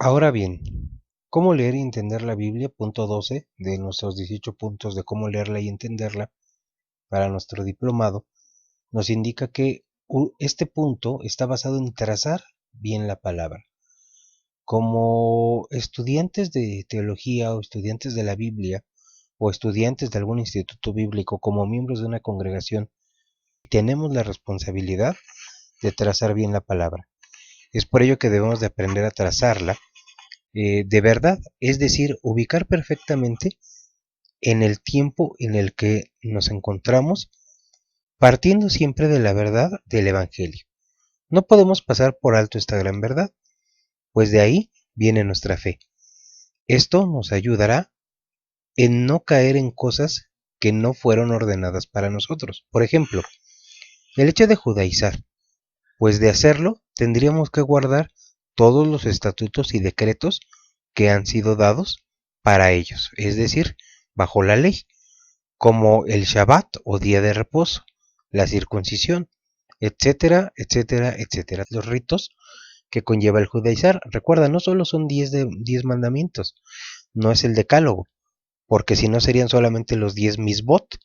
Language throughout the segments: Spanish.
Ahora bien, ¿cómo leer y entender la Biblia? Punto 12 de nuestros 18 puntos de cómo leerla y entenderla para nuestro diplomado, nos indica que este punto está basado en trazar bien la palabra. Como estudiantes de teología o estudiantes de la Biblia o estudiantes de algún instituto bíblico, como miembros de una congregación, tenemos la responsabilidad de trazar bien la palabra. Es por ello que debemos de aprender a trazarla de verdad, es decir, ubicar perfectamente en el tiempo en el que nos encontramos, partiendo siempre de la verdad del Evangelio. No podemos pasar por alto esta gran verdad, pues de ahí viene nuestra fe. Esto nos ayudará en no caer en cosas que no fueron ordenadas para nosotros. Por ejemplo, el hecho de judaizar, pues de hacerlo tendríamos que guardar todos los estatutos y decretos que han sido dados para ellos, es decir, bajo la ley, como el Shabbat o día de reposo, la circuncisión, etcétera, etcétera, etcétera. Los ritos que conlleva el judaizar, recuerda, no solo son 10 mandamientos, no es el decálogo, porque si no serían solamente los 10 misbot,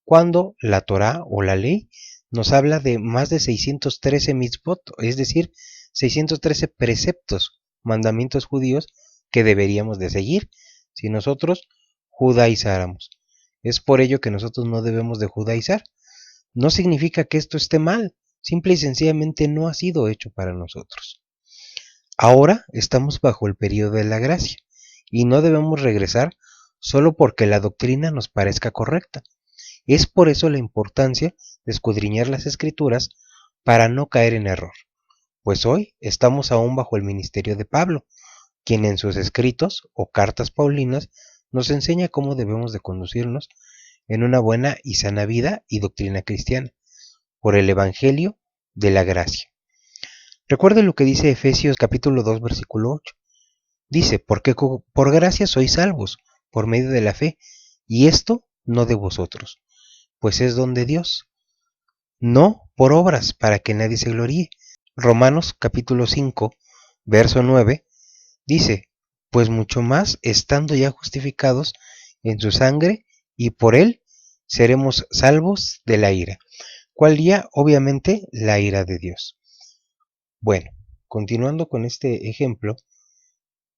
cuando la Torá o la ley nos habla de más de 613 mitzvot, es decir, 613 preceptos, mandamientos judíos que deberíamos de seguir si nosotros judaizáramos. Es por ello que nosotros no debemos de judaizar. No significa que esto esté mal, simple y sencillamente no ha sido hecho para nosotros. Ahora estamos bajo el periodo de la gracia y no debemos regresar solo porque la doctrina nos parezca correcta. Es por eso la importancia de escudriñar las escrituras para no caer en error, pues hoy estamos aún bajo el ministerio de Pablo, quien en sus escritos o cartas paulinas nos enseña cómo debemos de conducirnos en una buena y sana vida y doctrina cristiana, por el Evangelio de la gracia. Recuerde lo que dice Efesios capítulo 2 versículo 8. Dice, porque por gracia sois salvos, por medio de la fe, y esto no de vosotros, pues es don de Dios, no por obras para que nadie se gloríe. Romanos capítulo 5, verso 9, dice, pues mucho más estando ya justificados en su sangre y por él seremos salvos de la ira. ¿Cuál día? Obviamente la ira de Dios. Bueno, continuando con este ejemplo,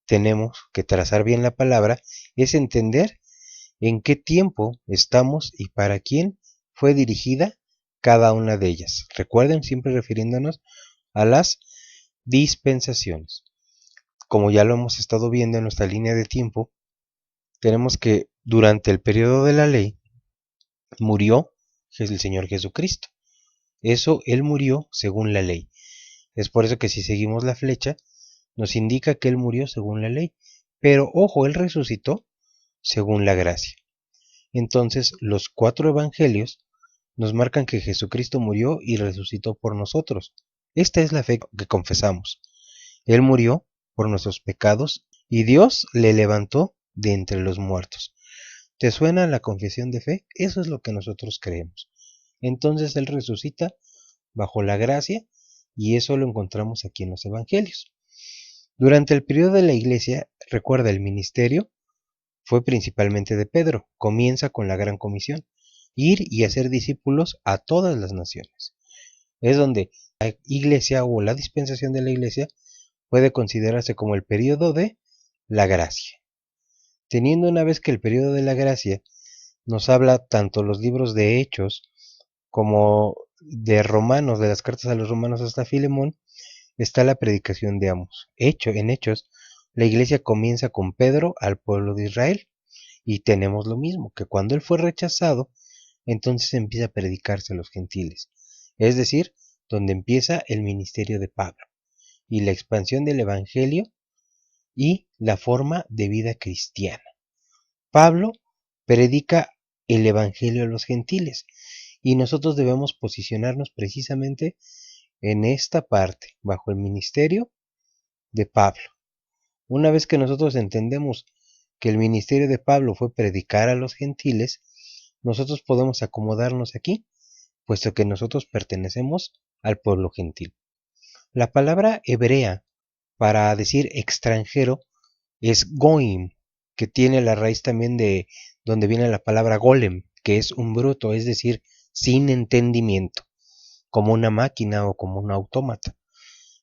tenemos que trazar bien la palabra, es entender en qué tiempo estamos y para quién fue dirigida cada una de ellas. Recuerden, siempre refiriéndonos a las dispensaciones. Como ya lo hemos estado viendo en nuestra línea de tiempo, tenemos que durante el periodo de la ley murió el Señor Jesucristo. Eso, Él murió según la ley. Es por eso que si seguimos la flecha, nos indica que Él murió según la ley. Pero ojo, Él resucitó según la gracia. Entonces, los 4 evangelios nos marcan que Jesucristo murió y resucitó por nosotros. Esta es la fe que confesamos. Él murió por nuestros pecados y Dios le levantó de entre los muertos. ¿Te suena la confesión de fe? Eso es lo que nosotros creemos. Entonces Él resucita bajo la gracia y eso lo encontramos aquí en los evangelios. Durante el periodo de la iglesia, recuerda, el ministerio fue principalmente de Pedro. Comienza con la gran comisión, ir y hacer discípulos a todas las naciones. Es donde la iglesia o la dispensación de la iglesia puede considerarse como el periodo de la gracia. Teniendo una vez que el periodo de la gracia nos habla tanto los libros de Hechos como de Romanos, de las cartas a los romanos hasta Filemón, está la predicación de ambos. En Hechos, la iglesia comienza con Pedro al pueblo de Israel y tenemos lo mismo, que cuando él fue rechazado, entonces empieza a predicarse a los gentiles, es decir, donde empieza el ministerio de Pablo y la expansión del evangelio y la forma de vida cristiana. Pablo predica el evangelio a los gentiles y nosotros debemos posicionarnos precisamente en esta parte, bajo el ministerio de Pablo. Una vez que nosotros entendemos que el ministerio de Pablo fue predicar a los gentiles, nosotros podemos acomodarnos aquí, puesto que nosotros pertenecemos al pueblo gentil. La palabra hebrea para decir extranjero es goim, que tiene la raíz también de donde viene la palabra golem, que es un bruto, es decir, sin entendimiento, como una máquina o como un autómata.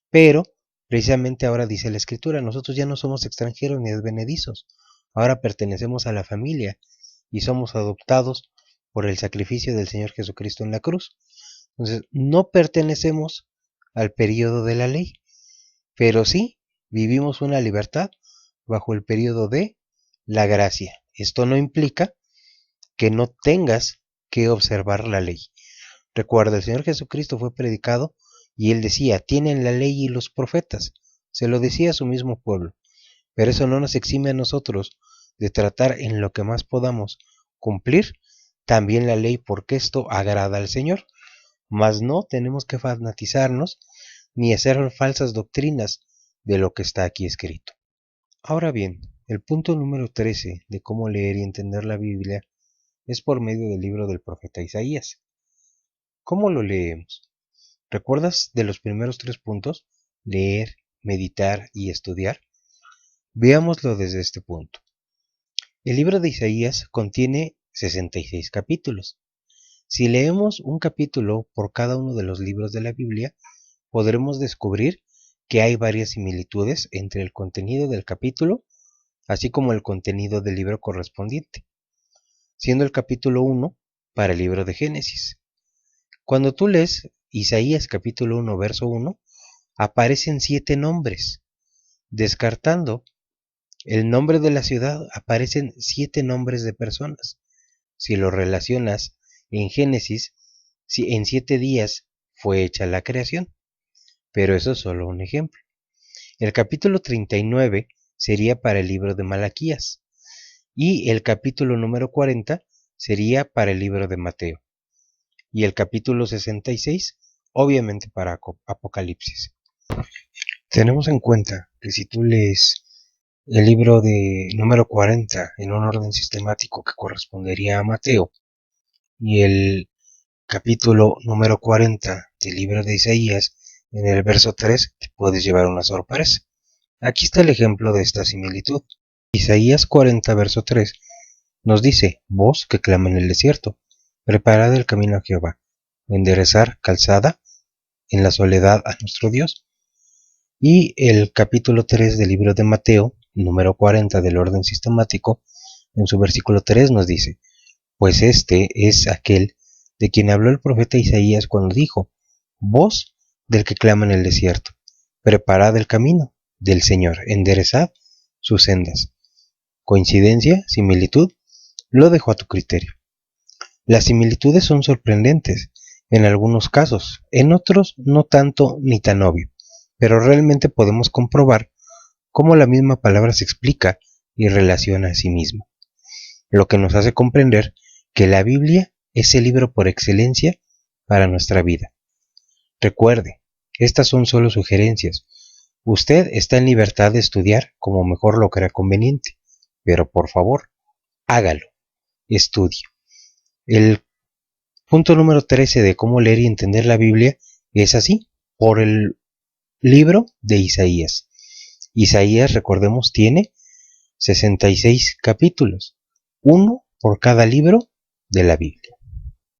Pero precisamente ahora dice la Escritura, nosotros ya no somos extranjeros ni advenedizos, ahora pertenecemos a la familia y somos adoptados por el sacrificio del Señor Jesucristo en la cruz. Entonces, no pertenecemos al periodo de la ley, pero sí vivimos una libertad bajo el periodo de la gracia. Esto no implica que no tengas que observar la ley. Recuerda, el Señor Jesucristo fue predicado y él decía, tienen la ley y los profetas. Se lo decía a su mismo pueblo. Pero eso no nos exime a nosotros de tratar en lo que más podamos cumplir también la ley, porque esto agrada al Señor. Mas no tenemos que fanatizarnos ni hacer falsas doctrinas de lo que está aquí escrito. Ahora bien, el punto número 13 de cómo leer y entender la Biblia es por medio del libro del profeta Isaías. ¿Cómo lo leemos? ¿Recuerdas de los primeros 3 puntos? Leer, meditar y estudiar. Veámoslo desde este punto. El libro de Isaías contiene 66 capítulos. Si leemos un capítulo por cada uno de los libros de la Biblia, podremos descubrir que hay varias similitudes entre el contenido del capítulo, así como el contenido del libro correspondiente, siendo el capítulo 1 para el libro de Génesis. Cuando tú lees Isaías capítulo 1, verso 1, aparecen 7 nombres. Descartando el nombre de la ciudad, aparecen 7 nombres de personas. Si lo relacionas en Génesis, si en 7 días fue hecha la creación. Pero eso es solo un ejemplo. El capítulo 39 sería para el libro de Malaquías y el capítulo número 40 sería para el libro de Mateo y el capítulo 66 obviamente para Apocalipsis. Tenemos en cuenta que si tú lees el libro de número 40 en un orden sistemático que correspondería a Mateo y el capítulo número 40 del libro de Isaías en el verso 3, te puedes llevar una sorpresa. Aquí está el ejemplo de esta similitud. Isaías 40 verso 3 nos dice, voz que clama en el desierto, preparad el camino a Jehová, enderezar calzada en la soledad a nuestro Dios. Y el capítulo 3 del libro de Mateo, número 40 del orden sistemático, en su versículo 3 nos dice, pues este es aquel de quien habló el profeta Isaías cuando dijo, voz del que clama en el desierto, preparad el camino del Señor, enderezad sus sendas. Coincidencia, similitud, lo dejo a tu criterio. Las similitudes son sorprendentes en algunos casos, en otros no tanto ni tan obvio, pero realmente podemos comprobar cómo la misma palabra se explica y relaciona a sí misma, lo que nos hace comprender que la Biblia es el libro por excelencia para nuestra vida. Recuerde, estas son solo sugerencias. Usted está en libertad de estudiar como mejor lo crea conveniente, pero por favor, hágalo, estudie. El punto número 13 de cómo leer y entender la Biblia es así, por el libro de Isaías. Isaías, recordemos, tiene 66 capítulos, uno por cada libro de la Biblia.